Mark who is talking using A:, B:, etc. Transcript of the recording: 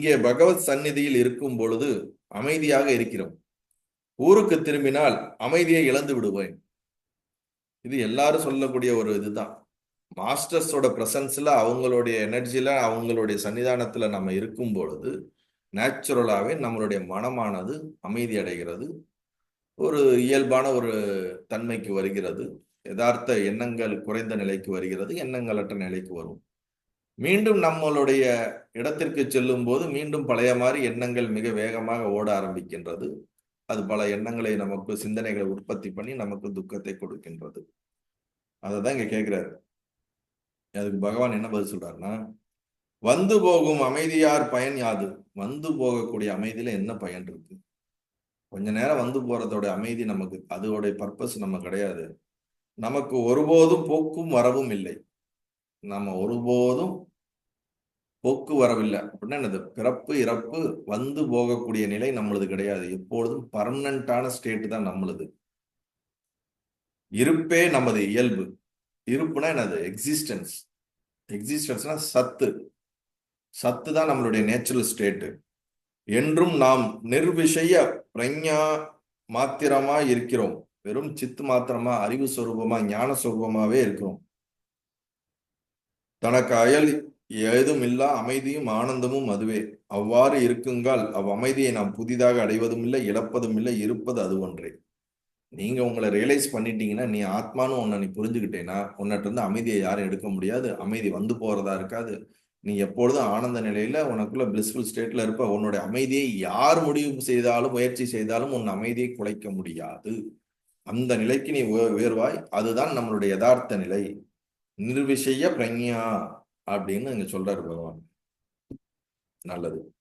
A: இங்கே பகவத் சந்நிதியில் இருக்கும் பொழுது அமைதியாக இருக்கிறோம். ஊருக்கு திரும்பினால் அமைதியை இழந்து விடுவேன். இது எல்லாரும் சொல்லக்கூடிய ஒரு இதுதான். மாஸ்டர்ஸோட பிரசன்ஸ்ல, அவங்களுடைய எனர்ஜில, அவங்களுடைய சன்னிதானத்துல நம்ம இருக்கும் பொழுது நேச்சுரலாவே நம்மளுடைய மனமானது அமைதி அடைகிறது. ஒரு இயல்பான ஒரு தன்மைக்கு வருகிறது. யதார்த்த எண்ணங்கள் குறைந்த நிலைக்கு வருகிறது. எண்ணங்களற்ற நிலைக்கு வரும். மீண்டும் நம்மளுடைய இடத்திற்கு செல்லும் போது மீண்டும் பழைய மாதிரி எண்ணங்கள் மிக வேகமாக ஓட ஆரம்பிக்கின்றது. அது பல எண்ணங்களை நமக்கு, சிந்தனைகளை உற்பத்தி பண்ணி நமக்கு துக்கத்தை கொடுக்கின்றது. அததான் இங்க கேட்கிறாரு. அதுக்கு பகவான் என்ன பதில் சொல்றாருன்னா, வந்து போகும் அமைதியார் பயன் யாது? வந்து போகக்கூடிய அமைதியில என்ன பயன் இருக்கு? கொஞ்ச நேரம் வந்து போறதோட அமைதி நமக்கு, அதோட பர்பஸ் நம்ம கிடையாது. நமக்கு ஒருபோதும் போக்கும் வரவும் இல்லை. நம்ம ஒருபோதும் போக்கு வரவில்லை அப்படின்னா என்னது? பிறப்பு இறப்பு வந்து போகக்கூடிய நிலை நம்மளது கிடையாது. எப்பொழுதும் பர்மனண்டான ஸ்டேட் தான் நம்மளது. இருப்பே நமது இயல்பு. இருப்புனா என்னது? எக்ஸிஸ்டன்ஸ். எக்ஸிஸ்டன்ஸ்னா சத்து. சத்து தான் நம்மளுடைய நேச்சுரல் ஸ்டேட். என்றும் நாம் நிர்விஷய பிரஞா மாத்திரமா இருக்கிறோம். வெறும் சித்து மாத்திரமா, அறிவு சொரூபமா, ஞான சொரூபமாவே இருக்கிறோம். தனக்கு அயல் ஏதும் இல்லா அமைதியும் ஆனந்தமும் அதுவே. அவ்வாறு இருக்குங்கால் அமைதியை நாம் புதிதாக அடைவதும் இல்லை, இழப்பதும் இல்லை. இருப்பது அது ஒன்றே. நீங்க உங்களை ரியலைஸ் பண்ணிட்டீங்கன்னா, நீ ஆத்மானு உன்னை நீ புரிஞ்சுக்கிட்டேன்னா, உன்னிட்ட இருந்து அமைதியை யாரும் எடுக்க முடியாது. அமைதி வந்து போறதா இருக்காது. நீ எப்பொழுதும் ஆனந்த நிலையில உனக்குள்ள பிளிஸ்ஃபுல் ஸ்டேட்ல இருப்ப. உன்னுடைய அமைதியை யார் முடிவு செய்தாலும், முயற்சி செய்தாலும் உன் அமைதியை குலைக்க முடியாது. அந்த நிலைக்கு நீ உயர்வாய். அதுதான் நம்மளுடைய யதார்த்த நிலை. நிர்விஷய பிரஞா அப்படின்னு இங்க சொல்றாரு பகவான். நல்லது.